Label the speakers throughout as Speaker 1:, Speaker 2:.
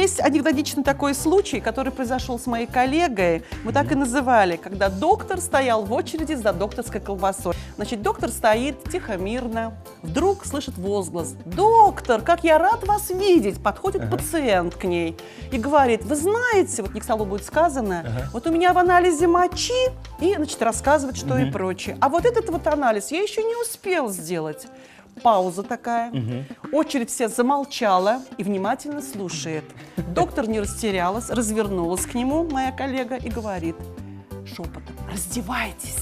Speaker 1: есть анекдотичный такой случай, который произошел с моей коллегой. Мы так и называли, когда доктор стоял в очереди за докторской колбасой. Значит, доктор стоит тихо, мирно. Вдруг слышит возглас: «Доктор, как я рад вас видеть!» Подходит пациент к ней и говорит: «Вы знаете, вот не к столу будет сказано, вот у меня в анализе мочи», и, значит, рассказывать, что и прочее. А вот этот вот анализ я еще не успел сделать. Пауза такая. Очередь вся замолчала и внимательно слушает. Доктор не растерялась, развернулась к нему, моя коллега, и говорит шепотом: «Раздевайтесь».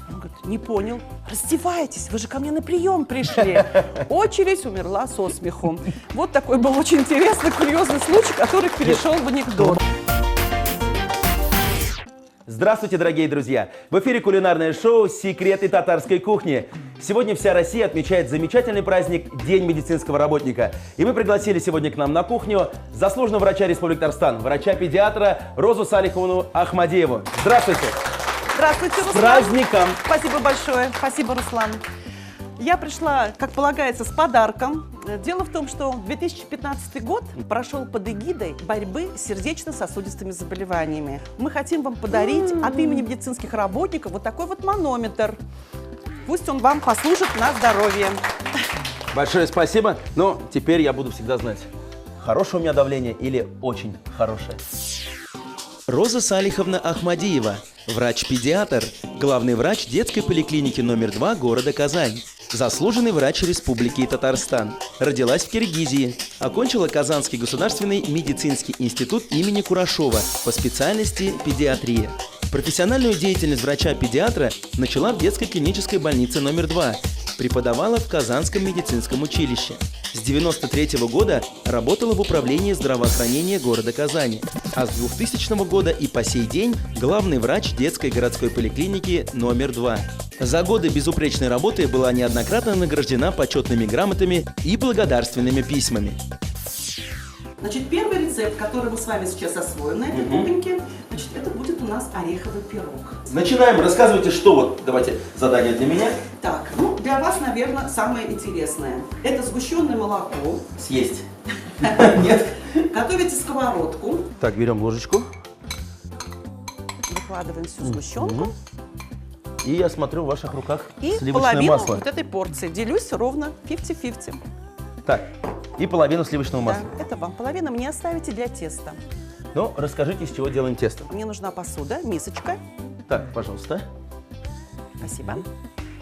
Speaker 1: Он говорит: «Не понял». «Раздевайтесь, вы же ко мне на прием пришли». Очередь умерла со смеху. Вот такой был очень интересный, курьезный случай, который перешел в анекдот.
Speaker 2: Здравствуйте, дорогие друзья! В эфире кулинарное шоу «Секреты татарской кухни». Сегодня вся Россия отмечает замечательный праздник – День медицинского работника. И мы пригласили сегодня к нам на кухню заслуженного врача Республики Татарстан, врача-педиатра Розу Салиховну Ахмадееву. Здравствуйте!
Speaker 1: Здравствуйте, Руслан!
Speaker 2: С праздником!
Speaker 1: Спасибо большое. Спасибо, Руслан. Я пришла, как полагается, с подарком. Дело в том, что 2015 год прошел под эгидой борьбы с сердечно-сосудистыми заболеваниями. Мы хотим вам подарить от имени медицинских работников вот такой вот манометр. Пусть он вам послужит на здоровье.
Speaker 2: Большое спасибо. Но теперь я буду всегда знать, хорошее у меня давление или очень хорошее.
Speaker 3: Роза Салиховна Ахмадеева, врач-педиатр, главный врач детской поликлиники номер 2 города Казань. Заслуженный врач Республики Татарстан. Родилась в Киргизии. Окончила Казанский государственный медицинский институт имени Курашова по специальности педиатрия. Профессиональную деятельность врача-педиатра начала в детской клинической больнице номер 2. Преподавала в Казанском медицинском училище. С 1993 года работала в управлении здравоохранения города Казани. А с 2000 года и по сей день главный врач детской городской поликлиники номер 2. За годы безупречной работы была неоднократно награждена почетными грамотами и благодарственными письмами.
Speaker 1: Значит, первый рецепт, который мы с вами сейчас освоим на этой кухоньке, значит, это будет у нас ореховый пирог.
Speaker 2: Начинаем. Рассказывайте, что вот, давайте, задание для меня.
Speaker 1: Так, ну, для вас, наверное, самое интересное. Это сгущенное молоко.
Speaker 2: Съесть.
Speaker 1: Нет. Готовите сковородку.
Speaker 2: Так, берем ложечку.
Speaker 1: Выкладываем всю сгущенку.
Speaker 2: И я смотрю в ваших руках
Speaker 1: И
Speaker 2: сливочное
Speaker 1: половину
Speaker 2: масло.
Speaker 1: вот этой порции. Делюсь ровно 50-50.
Speaker 2: Так, и половину сливочного масла.
Speaker 1: Да, это вам. Половину мне оставите для теста.
Speaker 2: Ну, расскажите, из чего делаем тесто.
Speaker 1: Мне нужна посуда, мисочка.
Speaker 2: Так, пожалуйста.
Speaker 1: Спасибо.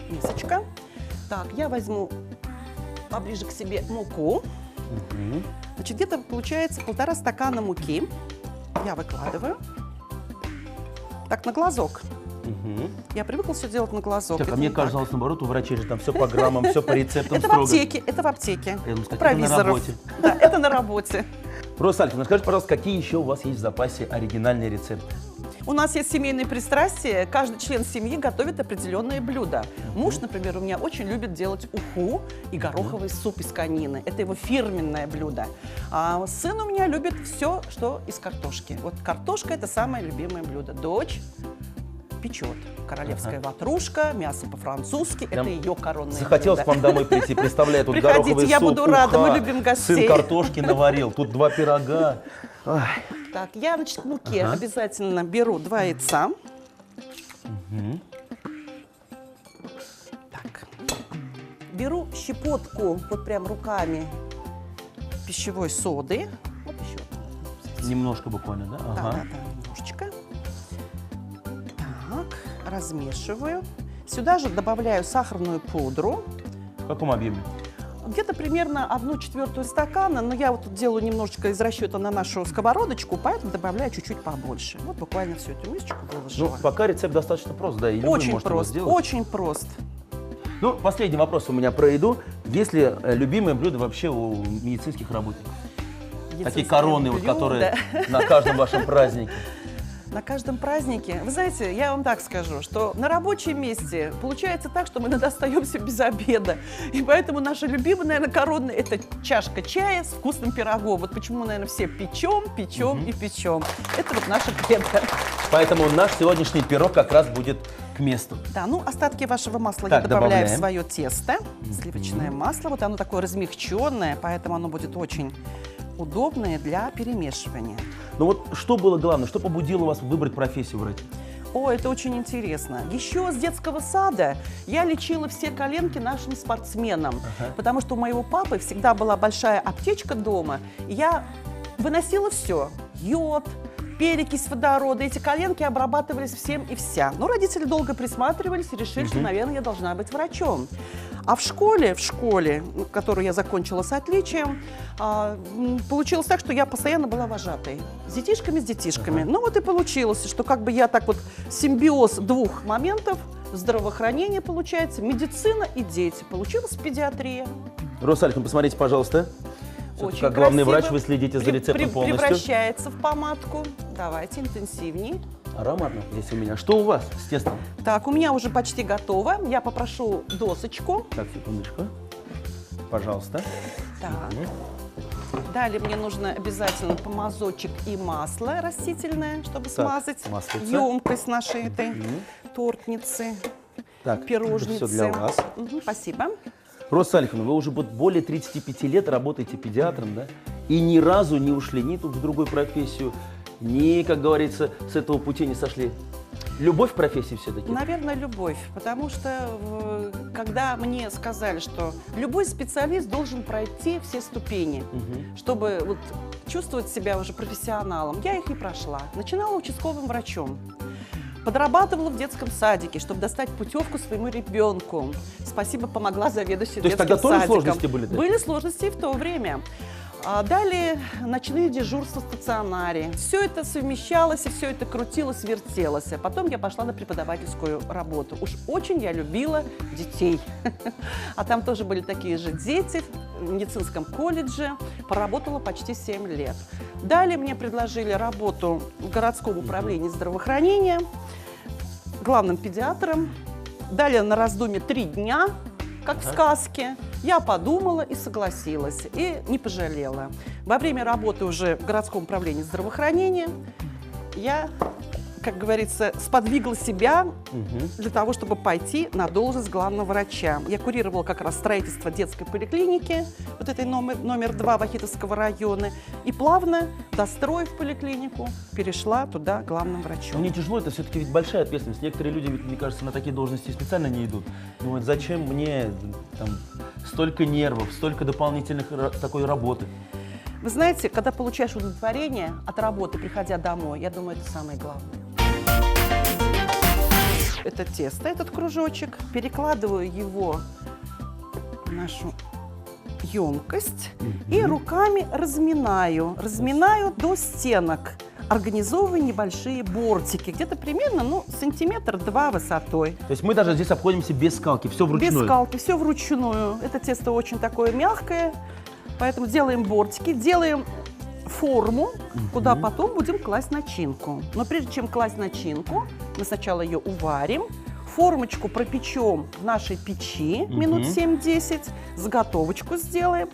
Speaker 1: Мисочка. Так, я возьму поближе к себе муку. Значит, где-то получается 1,5 стакана муки. Я выкладываю. Так, на глазок. Я привыкла все делать на глазок.
Speaker 2: Так, а мне казалось, наоборот, у врачей же там все по граммам, все по рецептам
Speaker 1: это
Speaker 2: строго.
Speaker 1: в аптеке, это в аптеке.
Speaker 2: Я думаю, сказать,
Speaker 1: Провизоров.
Speaker 2: это на работе.
Speaker 1: Да, это на работе.
Speaker 2: Роза Салиховна, скажите, пожалуйста, какие еще у вас есть в запасе оригинальные рецепты?
Speaker 1: У нас есть семейные пристрастия. Каждый член семьи готовит определенные блюда. Муж, например, у меня очень любит делать уху и гороховый суп из конины. Это его фирменное блюдо. А сын у меня любит все, что из картошки. Вот картошка – это самое любимое блюдо. Дочь печет. Королевская ватрушка, мясо по-французски. Это ее коронное
Speaker 2: Захотелось
Speaker 1: блюдо.
Speaker 2: к вам домой прийти, представляю, тут
Speaker 1: Приходите,
Speaker 2: гороховый суп,
Speaker 1: я буду рада, мы любим гостей.
Speaker 2: Сын картошки наварил, тут 2 пирога. Ой.
Speaker 1: Так, я, значит, к муке обязательно беру 2 яйца. Так. Беру щепотку, вот прям руками, пищевой соды. Вот еще.
Speaker 2: Немножко буквально, да?
Speaker 1: Да, немножечко. Так, размешиваю. Сюда же добавляю сахарную пудру.
Speaker 2: В каком объеме?
Speaker 1: Где-то примерно 1/4 стакана, но я вот тут делаю немножечко из расчета на нашу сковородочку, поэтому добавляю чуть-чуть побольше. Вот буквально всю эту мисочку выложила.
Speaker 2: Ну, пока рецепт достаточно прост, да, и любой
Speaker 1: Очень
Speaker 2: может его
Speaker 1: прост,
Speaker 2: сделать.
Speaker 1: очень прост.
Speaker 2: Ну, последний вопрос у меня про еду. Есть ли любимое блюдо вообще у медицинских работников? Такие короны, вот, которые на каждом вашем празднике.
Speaker 1: На каждом празднике. Вы знаете, я вам так скажу, что на рабочем месте получается так, что мы иногда остаемся без обеда. И поэтому наша любимая, наверное, коронная – это чашка чая с вкусным пирогом. Вот почему, наверное, все печем и печем. Это вот наша кредо.
Speaker 2: Поэтому наш сегодняшний пирог как раз будет к месту.
Speaker 1: Да, ну остатки вашего масла
Speaker 2: Так,
Speaker 1: я добавляю в
Speaker 2: добавляем.
Speaker 1: свое тесто. Сливочное масло. Вот оно такое размягченное, поэтому оно будет очень удобные для перемешивания.
Speaker 2: Ну вот что было главное, что побудило вас выбрать профессию врача?
Speaker 1: О, это очень интересно. Еще с детского сада я лечила все коленки нашим спортсменам, потому что у моего папы всегда была большая аптечка дома, и я выносила все. Йод, перекись водорода. Эти коленки обрабатывались всем и вся. Но родители долго присматривались и решили, что, наверное, я должна быть врачом. А в школе, которую я закончила с отличием, получилось так, что я постоянно была вожатой. С детишками. Ну вот и получилось, что как бы я так вот симбиоз двух моментов, здравоохранение получается, медицина и дети. Получилась педиатрия.
Speaker 2: Роза Алиховна, посмотрите, пожалуйста.
Speaker 1: Очень
Speaker 2: Как главный
Speaker 1: красиво.
Speaker 2: врач вы следите за рецептом полностью.
Speaker 1: Превращается в помадку. Давайте интенсивнее.
Speaker 2: Ароматно здесь у меня. Что у вас с тестом?
Speaker 1: Так, у меня уже почти готово. Я попрошу досочку.
Speaker 2: Так, секундочку. Пожалуйста.
Speaker 1: Так. Далее мне нужно обязательно помазочек и масло растительное, чтобы смазать
Speaker 2: маслица.
Speaker 1: емкость нашей этой тортницы,
Speaker 2: Так,
Speaker 1: пирожницы.
Speaker 2: это все для вас.
Speaker 1: Спасибо.
Speaker 2: Роза Алиховна, вы уже более 35 лет работаете педиатром, да? И ни разу не ушли ни тут в другую профессию, ни, как говорится, с этого пути не сошли. Любовь к профессии все-таки?
Speaker 1: Наверное, любовь, потому что когда мне сказали, что любой специалист должен пройти все ступени, чтобы вот чувствовать себя уже профессионалом, я их и прошла. Начинала участковым врачом. Подрабатывала в детском садике, чтобы достать путевку своему ребенку. Спасибо, помогла заведующей детским
Speaker 2: То есть тогда тоже
Speaker 1: садиком.
Speaker 2: сложности были? Да?
Speaker 1: Были сложности и в то время. А далее ночные дежурства в стационаре. Все это совмещалось, и все это крутилось, вертелось. А потом я пошла на преподавательскую работу. Уж очень я любила детей. А там тоже были такие же дети в медицинском колледже. Поработала почти 7 лет. Далее мне предложили работу в городском управлении здравоохранения, главным педиатром. Далее на раздумье 3 дня, как в сказке. Я подумала и согласилась, и не пожалела. Во время работы уже в городском управлении здравоохранения я, как говорится, сподвигла себя для того, чтобы пойти на должность главного врача. Я курировала как раз строительство детской поликлиники, вот этой номер 2 Вахитовского района, и плавно, достроив поликлинику, перешла туда главным врачом.
Speaker 2: Мне тяжело, это все-таки ведь большая ответственность. Некоторые люди, мне кажется, на такие должности специально не идут. Думают, зачем мне там столько нервов, столько дополнительных такой работы.
Speaker 1: Вы знаете, когда получаешь удовлетворение от работы, приходя домой, я думаю, это самое главное. Это тесто, этот кружочек, перекладываю его в нашу емкость и руками разминаю до стенок, организовывая небольшие бортики, где-то примерно сантиметр-два высотой.
Speaker 2: То есть мы даже здесь обходимся без скалки, все вручную?
Speaker 1: Без скалки, все вручную. Это тесто очень такое мягкое, поэтому делаем бортики, делаем форму, куда потом будем класть начинку. Но прежде чем класть начинку, мы сначала ее уварим, формочку пропечем в нашей печи минут 7-10, заготовочку сделаем,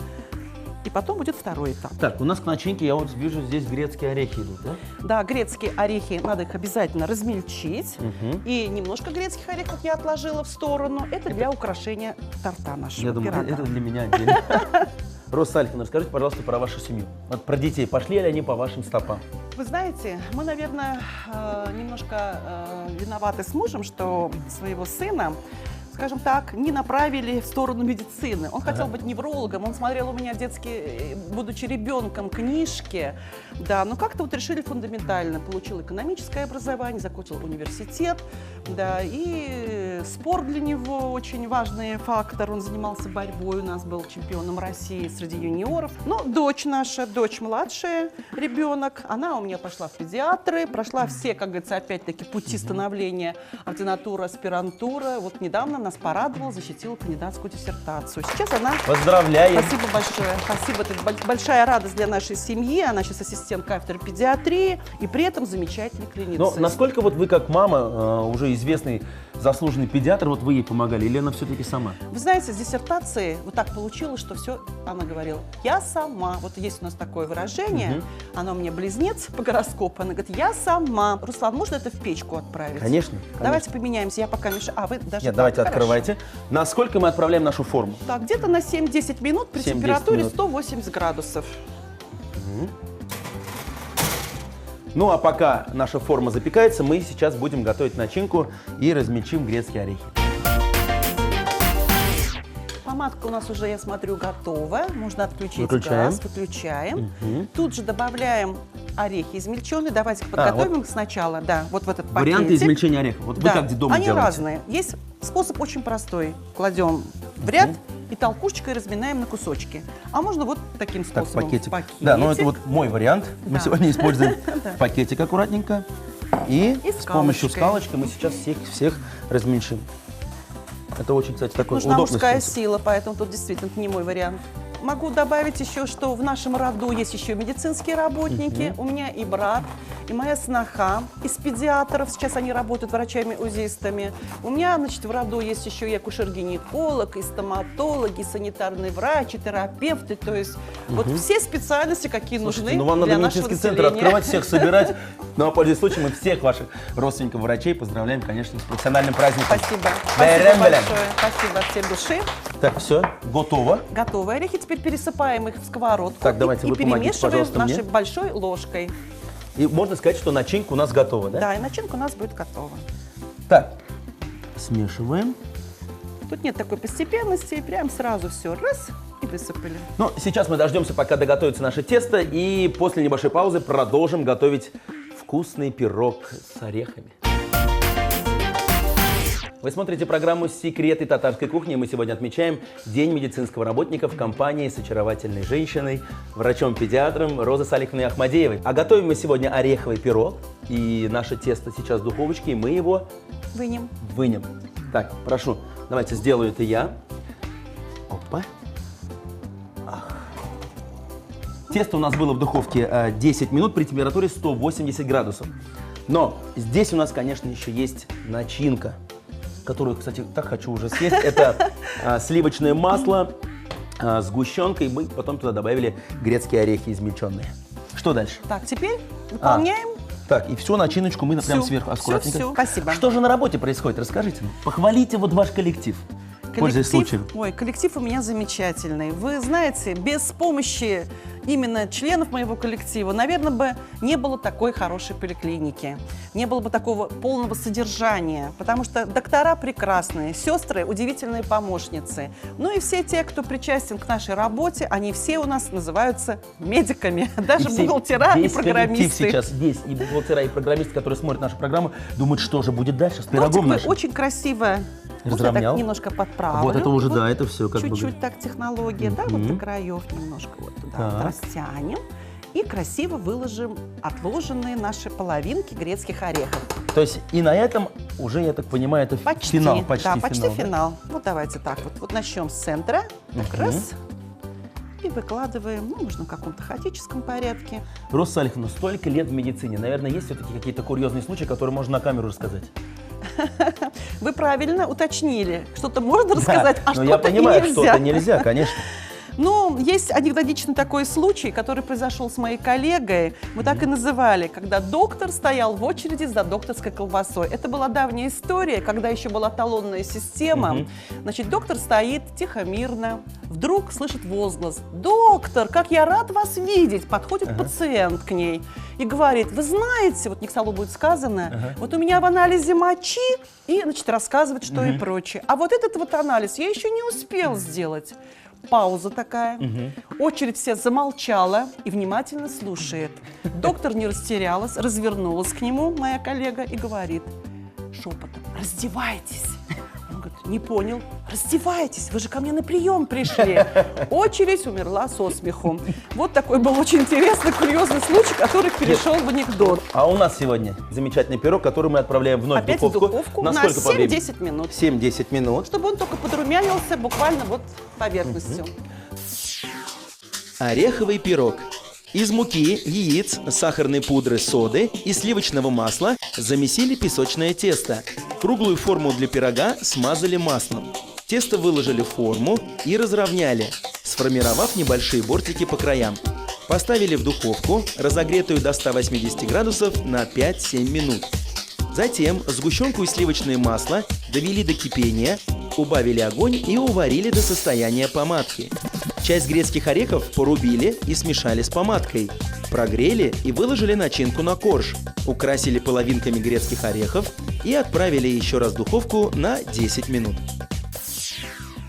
Speaker 1: и потом будет второй этап.
Speaker 2: Так, у нас к начинке, я вот вижу, здесь грецкие орехи идут, да?
Speaker 1: Да, грецкие орехи, надо их обязательно размельчить. И немножко грецких орехов я отложила в сторону. Это для украшения торта нашего,
Speaker 2: Я думаю,
Speaker 1: пирога.
Speaker 2: это для меня отдельно. Роза Алиховна, расскажите, пожалуйста, про вашу семью. Вот про детей. Пошли ли они по вашим стопам?
Speaker 1: Вы знаете, мы, наверное, немножко виноваты с мужем, что своего сына, скажем так, не направили в сторону медицины. Он хотел быть неврологом, он смотрел у меня детские, будучи ребенком, книжки, да, но как-то вот решили фундаментально. Получил экономическое образование, закончил университет, да, и спорт для него очень важный фактор. Он занимался борьбой, у нас был чемпионом России среди юниоров. Но дочь наша, дочь младшая, ребенок, она у меня пошла в педиатры, прошла все, как говорится, опять-таки пути становления ординатура, аспирантура. Вот недавно нас порадовала, защитила кандидатскую диссертацию. Сейчас она...
Speaker 2: Поздравляем!
Speaker 1: Спасибо большое. Спасибо. Это большая радость для нашей семьи. Она сейчас ассистент кафедры педиатрии и при этом замечательный клиницист.
Speaker 2: Но насколько вот вы как мама, уже известный заслуженный педиатр, вот вы ей помогали, или она все-таки сама?
Speaker 1: Вы знаете, с диссертацией вот так получилось, что все, она говорила, я сама. Вот есть у нас такое выражение, она у меня близнец по гороскопу, она говорит, я сама. Руслан, можно это в печку отправить?
Speaker 2: Конечно.
Speaker 1: Давайте поменяемся, я пока мешаю. А, вы даже...
Speaker 2: Нет, давайте
Speaker 1: Хорошо.
Speaker 2: открывайте. Насколько мы отправляем нашу форму?
Speaker 1: Так, где-то на 7-10 минут при
Speaker 2: 7-10
Speaker 1: температуре
Speaker 2: минут.
Speaker 1: 180 градусов.
Speaker 2: Ну а пока наша форма запекается, мы сейчас будем готовить начинку и размельчим грецкие орехи.
Speaker 1: Помадка у нас уже, я смотрю, готова. Можно отключить
Speaker 2: Выключаем.
Speaker 1: газ. Выключаем. Тут же добавляем орехи измельченные. Давайте подготовим их сначала. Да, вот в этот пакетик.
Speaker 2: Варианты измельчения орехов. Вот
Speaker 1: Да,
Speaker 2: вы как дома
Speaker 1: они
Speaker 2: делаете?
Speaker 1: разные. Есть способ очень простой. Кладем в ряд и толкушечкой разминаем на кусочки. А можно вот таким
Speaker 2: Так,
Speaker 1: способом.
Speaker 2: пакетик.
Speaker 1: В пакетик.
Speaker 2: Да, ну это вот мой вариант. Мы
Speaker 1: Да.
Speaker 2: сегодня используем
Speaker 1: Да.
Speaker 2: пакетик аккуратненько. И
Speaker 1: И
Speaker 2: с помощью
Speaker 1: скалочкой.
Speaker 2: скалочки мы сейчас всех размельчим. Это очень, кстати, такой
Speaker 1: Нужна
Speaker 2: удобный
Speaker 1: мужская
Speaker 2: способ.
Speaker 1: сила, поэтому тут действительно не мой вариант. Могу добавить еще, что в нашем роду есть еще медицинские работники. У меня и брат, и моя сноха из педиатров. Сейчас они работают врачами-узистами. У меня, значит, в роду есть еще и акушер-гинеколог, и стоматолог, и санитарный врач, и терапевты. То есть вот все специальности, какие
Speaker 2: Слушайте,
Speaker 1: нужны
Speaker 2: ну вам надо
Speaker 1: для нашего
Speaker 2: медицинский центр
Speaker 1: населения.
Speaker 2: открывать, всех собирать. Ну а пользуясь случаем, мы всех ваших родственников, врачей поздравляем, конечно, с профессиональным праздником.
Speaker 1: Спасибо.
Speaker 2: Бэрем,
Speaker 1: Спасибо
Speaker 2: бэрем.
Speaker 1: большое. Спасибо от всей души.
Speaker 2: Так, все, готово.
Speaker 1: Готовые орехи. Теперь пересыпаем их в сковородку
Speaker 2: Так, давайте
Speaker 1: и
Speaker 2: вы помогите,
Speaker 1: перемешиваем
Speaker 2: пожалуйста,
Speaker 1: нашей
Speaker 2: мне.
Speaker 1: большой ложкой.
Speaker 2: И можно сказать, что начинка у нас готова, да?
Speaker 1: Да, и начинка у нас будет готова.
Speaker 2: Так, смешиваем.
Speaker 1: Тут нет такой постепенности, прям сразу все раз и высыпали.
Speaker 2: Ну, сейчас мы дождемся, пока доготовится наше тесто, и после небольшой паузы продолжим готовить вкусный пирог с орехами. Вы смотрите программу «Секреты татарской кухни». Мы сегодня отмечаем День медицинского работника в компании с очаровательной женщиной, врачом-педиатром Розой Салиховной Ахмадеевой. А готовим мы сегодня ореховый пирог, и наше тесто сейчас в духовочке, и мы его
Speaker 1: Вынем.
Speaker 2: Так, прошу, давайте сделаю это я. Опа. Тесто у нас было в духовке 10 минут при температуре 180 градусов. Но здесь у нас, конечно, еще есть начинка, которую, кстати, так хочу уже съесть. Это сливочное масло, сгущенка, и мы потом туда добавили грецкие орехи измельченные. Что дальше?
Speaker 1: Так, теперь выполняем.
Speaker 2: Так, и всю начиночку мы прям
Speaker 1: Всю,
Speaker 2: сверху аккуратненько.
Speaker 1: всю. Спасибо.
Speaker 2: Что же на работе происходит? Расскажите. Похвалите вот ваш коллектив. Пользуясь случаем.
Speaker 1: Ой, коллектив у меня замечательный. Вы знаете, без помощи именно членов моего коллектива, наверное, бы не было такой хорошей поликлиники, не было бы такого полного содержания, потому что доктора прекрасные, сестры удивительные помощницы. Ну и все те, кто причастен к нашей работе, они все у нас называются медиками, даже бухгалтера и
Speaker 2: весь коллектив
Speaker 1: программисты.
Speaker 2: сейчас есть и бухгалтера, и программисты, которые смотрят нашу программу, думают, что же будет дальше с пирогом
Speaker 1: Тортик
Speaker 2: нашим.
Speaker 1: вы очень красиво. Можно
Speaker 2: Разровнял.
Speaker 1: так немножко подправлю.
Speaker 2: Вот это уже, да, это всё как бы-
Speaker 1: Чуть-чуть так технология, да, вот до краев немножко вот туда вот
Speaker 2: Так.
Speaker 1: растянем. И красиво выложим отложенные наши половинки грецких орехов.
Speaker 2: То есть и на этом уже, я так понимаю, это
Speaker 1: Почти,
Speaker 2: финал.
Speaker 1: да, почти
Speaker 2: да?
Speaker 1: финал. Вот давайте так вот. Вот начнем с центра. Так, раз. И выкладываем, ну, можно в каком-то хаотическом порядке.
Speaker 2: Роза Салиховна, столько лет в медицине. Наверное, есть все-таки какие-то курьезные случаи, которые можно на камеру рассказать?
Speaker 1: Вы правильно уточнили. Что-то можно рассказать, а
Speaker 2: но
Speaker 1: что-то
Speaker 2: я понимаю,
Speaker 1: и нельзя.
Speaker 2: что-то нельзя, конечно.
Speaker 1: Ну, есть анекдотичный такой случай, который произошел с моей коллегой. Мы так и называли, когда доктор стоял в очереди за докторской колбасой. Это была давняя история, когда еще была талонная система. Значит, доктор стоит тихо, мирно. Вдруг слышит возглас: «Доктор, как я рад вас видеть!» Подходит пациент к ней и говорит: «Вы знаете, вот не к столу будет сказано, вот у меня в анализе мочи», и, значит, рассказывает, что и прочее. А вот этот вот анализ я еще не успел сделать. Пауза такая. Очередь вся замолчала и внимательно слушает. Доктор не растерялась, развернулась к нему, моя коллега, и говорит шепотом: «Раздевайтесь». Он говорит: «Не понял». «Раздевайтесь, вы же ко мне на прием пришли». Очередь умерла со смеху. Вот такой был очень интересный, курьезный случай, который перешел в анекдот.
Speaker 2: А у нас сегодня замечательный пирог, который мы отправляем вновь
Speaker 1: Опять
Speaker 2: в духовку.
Speaker 1: в духовку
Speaker 2: На
Speaker 1: на
Speaker 2: сколько по времени?
Speaker 1: 7-10 минут.
Speaker 2: 7-10 минут.
Speaker 1: Чтобы он только подрумянился буквально вот поверхностью.
Speaker 3: Ореховый пирог. Из муки, яиц, сахарной пудры, соды и сливочного масла замесили песочное тесто. Круглую форму для пирога смазали маслом. Тесто выложили в форму и разровняли, сформировав небольшие бортики по краям. Поставили в духовку, разогретую до 180 градусов, на 5-7 минут. Затем сгущенку и сливочное масло довели до кипения, Убавили огонь и уварили до состояния помадки. Часть грецких орехов порубили и смешали с помадкой. Прогрели и выложили начинку на корж. Украсили половинками грецких орехов и отправили еще раз в духовку на 10 минут.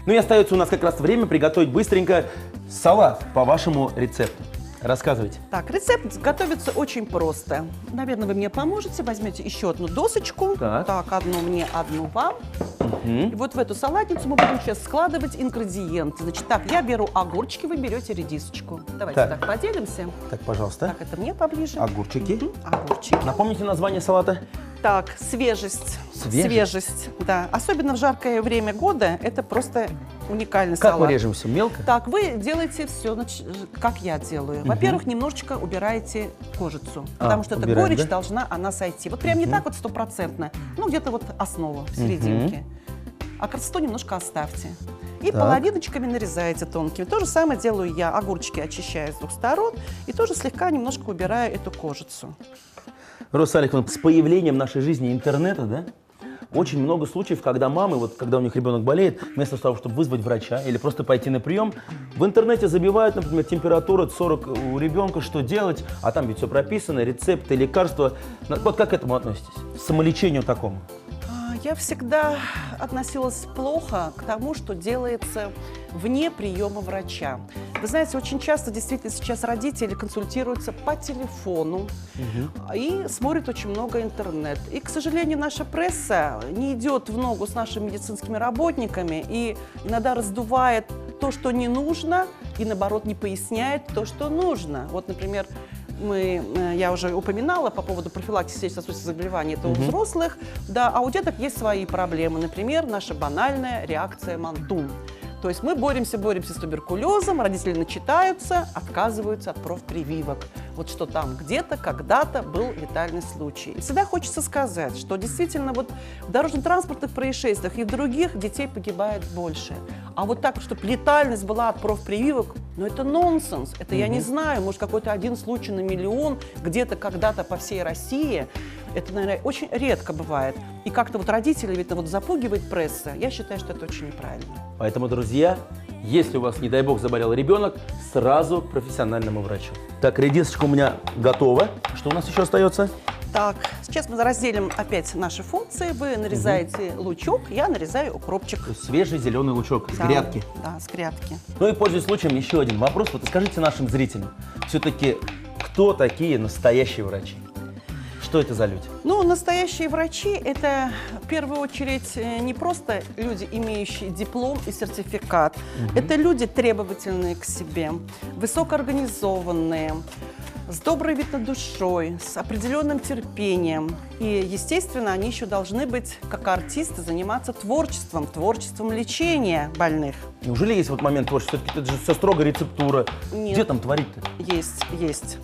Speaker 2: Ну и остается у нас как раз время приготовить быстренько салат по вашему рецепту. Рассказывайте.
Speaker 1: Так, рецепт готовится очень просто. Наверное, вы мне поможете. Возьмете еще одну досочку.
Speaker 2: Так.
Speaker 1: Одну мне, одну вам. И вот в эту салатницу мы будем сейчас складывать ингредиенты. Значит, так, я беру огурчики, вы берете редисочку. Давайте так поделимся.
Speaker 2: Так, пожалуйста.
Speaker 1: Так, это мне поближе.
Speaker 2: Огурчики.
Speaker 1: Огурчики.
Speaker 2: Напомните название салата.
Speaker 1: Так, свежесть.
Speaker 2: Свежесть?
Speaker 1: Да. Особенно в жаркое время года это просто уникальный
Speaker 2: Как
Speaker 1: салат.
Speaker 2: мы режем все? Мелко?
Speaker 1: Так, вы делаете все, как я делаю. Во-первых, немножечко убираете кожицу, потому что эта
Speaker 2: убираем,
Speaker 1: горечь
Speaker 2: да?
Speaker 1: должна она сойти. Вот прям не так вот стопроцентно, ну где-то вот основа в серединке. А красоту немножко оставьте. И половиночками нарезаете тонкими. То же самое делаю я. Огурчики очищаю с двух сторон и тоже слегка немножко убираю эту кожицу.
Speaker 2: Роза Салиховна, с появлением в нашей жизни интернета, да, очень много случаев, когда мамы, вот когда у них ребенок болеет, вместо того, чтобы вызвать врача или просто пойти на прием, в интернете забивают, например, температура 40 у ребенка, что делать, а там ведь все прописано, рецепты, лекарства. Вот как к этому относитесь? К самолечению такому?
Speaker 1: Я всегда относилась плохо к тому, что делается вне приема врача. Вы знаете, очень часто действительно сейчас родители консультируются по телефону и смотрят очень много интернет. И, к сожалению, наша пресса не идет в ногу с нашими медицинскими работниками и иногда раздувает то, что не нужно, и, наоборот, не поясняет то, что нужно. Вот, например, я уже упоминала по поводу профилактики сердечно-сосудистых заболеваний, это у взрослых, да, а у деток есть свои проблемы. Например, наша банальная реакция Мантун. То есть мы боремся с туберкулезом, родители начитаются, отказываются от профпрививок. Вот что там где-то, когда-то был летальный случай. И всегда хочется сказать, что действительно вот в дорожно-транспортных происшествиях и в других детей погибает больше. А вот так, чтобы летальность была от профпрививок, ну это нонсенс. Это я не знаю, может какой-то один случай на миллион, где-то, когда-то по всей России. Это, наверное, очень редко бывает. И как-то вот родители ведь вот запугивает пресса. Я считаю, что это очень неправильно.
Speaker 2: Поэтому, друзья, если у вас, не дай бог, заболел ребенок, сразу к профессиональному врачу. Так, редисочка у меня готова. Что у нас еще остается?
Speaker 1: Так, сейчас мы разделим опять наши функции. Вы нарезаете лучок, я нарезаю укропчик.
Speaker 2: Свежий зеленый лучок с
Speaker 1: Да,
Speaker 2: грядки.
Speaker 1: Да, с грядки.
Speaker 2: Ну и, пользуясь случаем, еще один вопрос. Вот скажите нашим зрителям, все-таки кто такие настоящие врачи? Что это за люди?
Speaker 1: Ну, настоящие врачи – это в первую очередь не просто люди, имеющие диплом и сертификат. Это люди требовательные к себе, высокоорганизованные, с доброй, видно, душой, с определенным терпением. И, естественно, они еще должны быть, как артисты, заниматься творчеством лечения больных.
Speaker 2: Неужели есть вот момент творчества? Все-таки это же все строго рецептура.
Speaker 1: Нет.
Speaker 2: Где там творить-то?
Speaker 1: Есть.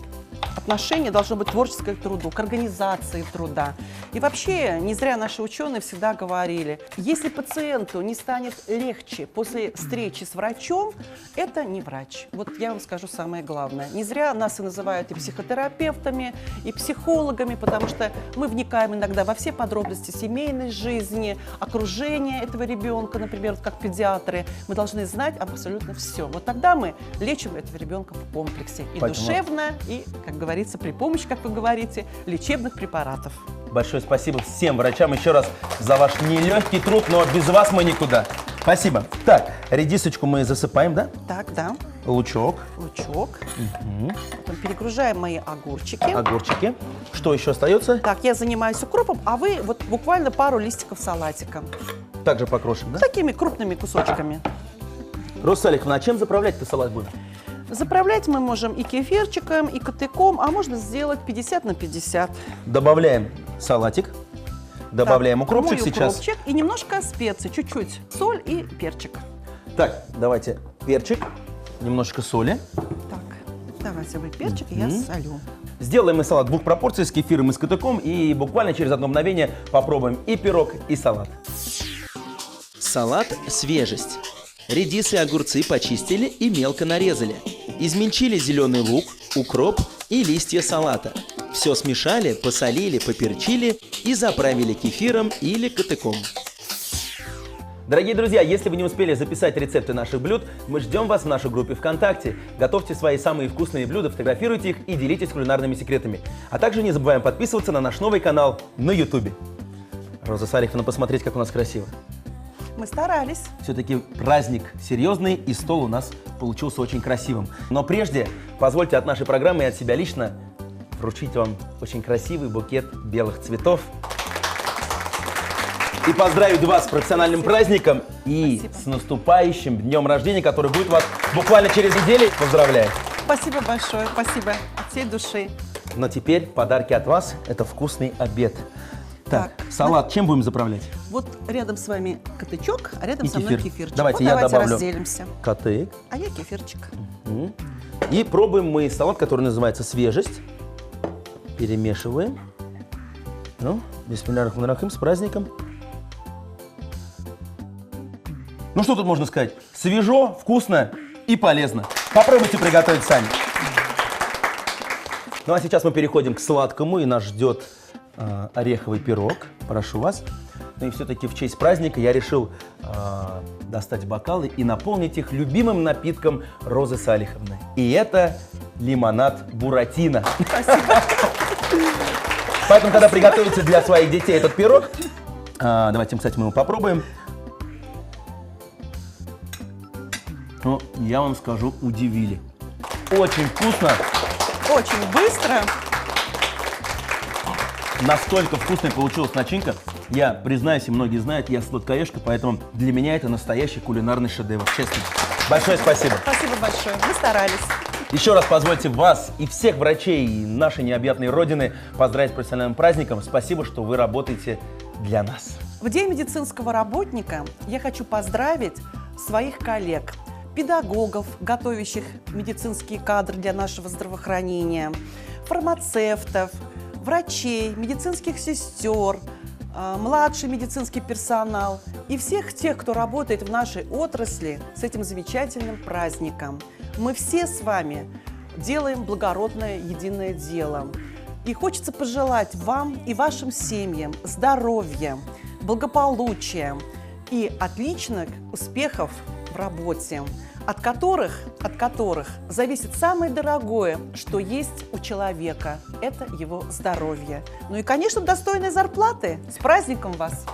Speaker 1: Отношение должно быть творческое к труду, к организации труда. И вообще, не зря наши ученые всегда говорили, если пациенту не станет легче после встречи с врачом, это не врач. Вот я вам скажу самое главное. Не зря нас и называют и психотерапевтами, и психологами, потому что мы вникаем иногда во все подробности семейной жизни, окружения этого ребенка, например, вот как педиатры. Мы должны знать абсолютно все. Вот тогда мы лечим этого ребенка в комплексе. И душевно, и, как говорится, при помощи, как вы говорите, лечебных препаратов.
Speaker 2: Большое спасибо всем врачам еще раз за ваш нелегкий труд, но без вас мы никуда. Спасибо. Так, редисочку мы засыпаем, да?
Speaker 1: Так, да.
Speaker 2: Лучок.
Speaker 1: Потом перегружаем мои огурчики.
Speaker 2: Огурчики. Что еще остается?
Speaker 1: Так, я занимаюсь укропом, а вы вот буквально пару листиков салатика.
Speaker 2: Также покрошим, да?
Speaker 1: Такими крупными кусочками.
Speaker 2: Роза Салиховна, а чем заправлять-то салат будем?
Speaker 1: Заправлять мы можем и кефирчиком, и котыком, а можно сделать 50 на 50.
Speaker 2: Добавляем салатик. Добавляем
Speaker 1: Так,
Speaker 2: укропчик
Speaker 1: мой
Speaker 2: сейчас.
Speaker 1: укропчик и немножко специй, чуть-чуть. Соль и перчик.
Speaker 2: Так, давайте перчик, немножечко соли.
Speaker 1: Так, давайте вы перчик, и я солю.
Speaker 2: Сделаем мы салат двух пропорций с кефиром и с котыком, и буквально через одно мгновение попробуем и пирог, и салат.
Speaker 3: Салат «Свежесть». Редис и огурцы почистили и мелко нарезали. Измельчили зеленый лук, укроп и листья салата. Все смешали, посолили, поперчили и заправили кефиром или котыком.
Speaker 2: Дорогие друзья, если вы не успели записать рецепты наших блюд, мы ждем вас в нашей группе ВКонтакте. Готовьте свои самые вкусные блюда, фотографируйте их и делитесь кулинарными секретами. А также не забываем подписываться на наш новый канал на YouTube. Роза Салиховна, посмотреть, как у нас красиво.
Speaker 1: Мы старались.
Speaker 2: Все-таки праздник серьезный, и стол у нас получился очень красивым. Но прежде, позвольте от нашей программы и от себя лично вручить вам очень красивый букет белых цветов. И поздравить вас с профессиональным праздником и
Speaker 1: Спасибо.
Speaker 2: с наступающим днем рождения, который будет у вас буквально через неделю. Поздравляю.
Speaker 1: Спасибо большое, спасибо от всей души.
Speaker 2: Но теперь подарки от вас – это вкусный обед. Так,
Speaker 1: Так,
Speaker 2: салат чем будем заправлять?
Speaker 1: Вот рядом с вами котычок, а рядом
Speaker 2: И
Speaker 1: со мной
Speaker 2: кефир.
Speaker 1: кефирчик.
Speaker 2: Давайте
Speaker 1: Вот
Speaker 2: я
Speaker 1: давайте
Speaker 2: добавлю.
Speaker 1: разделимся.
Speaker 2: Котык.
Speaker 1: А я кефирчик.
Speaker 2: И пробуем мы салат, который называется «Свежесть». Перемешиваем. Ну, бисмилляхи-рахмани-рахим, с праздником. Ну, что тут можно сказать? Свежо, вкусно и полезно. Попробуйте приготовить сами. Ну, а сейчас мы переходим к сладкому, и нас ждет ореховый пирог. Прошу вас. Ну и все-таки в честь праздника я решил достать бокалы и наполнить их любимым напитком Розы Салиховны. И это лимонад Буратино. Поэтому, когда приготовите для своих детей этот пирог, давайте, кстати, мы его попробуем. Ну, я вам скажу, удивили. Очень вкусно.
Speaker 1: Очень быстро.
Speaker 2: Настолько вкусная получилась начинка. Я, признаюсь, и многие знают, я сладкоежка, поэтому для меня это настоящий кулинарный шедевр, честно. Большое спасибо.
Speaker 1: Спасибо большое. Вы старались.
Speaker 2: Еще раз позвольте вас и всех врачей и нашей необъятной родины поздравить с профессиональным праздником. Спасибо, что вы работаете для нас.
Speaker 1: В День медицинского работника я хочу поздравить своих коллег, педагогов, готовящих медицинские кадры для нашего здравоохранения, фармацевтов, врачей, медицинских сестер, младший медицинский персонал и всех тех, кто работает в нашей отрасли с этим замечательным праздником. Мы все с вами делаем благородное единое дело. И хочется пожелать вам и вашим семьям здоровья, благополучия и отличных успехов в работе, от которых зависит самое дорогое, что есть у человека – это его здоровье. Ну и, конечно, достойные зарплаты. С праздником вас!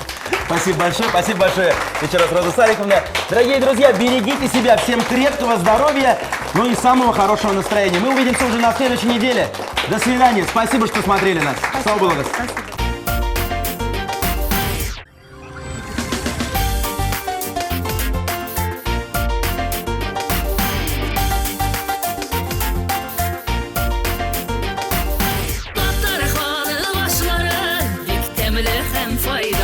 Speaker 2: Спасибо большое, спасибо большое. Еще раз, Роза Салиховна. Дорогие друзья, берегите себя, всем крепкого здоровья, ну и самого хорошего настроения. Мы увидимся уже на следующей неделе. До свидания. Спасибо, что смотрели нас. Слава Богу.
Speaker 1: Спасибо.
Speaker 4: Doktor xanım başları, bik temli hem fayda.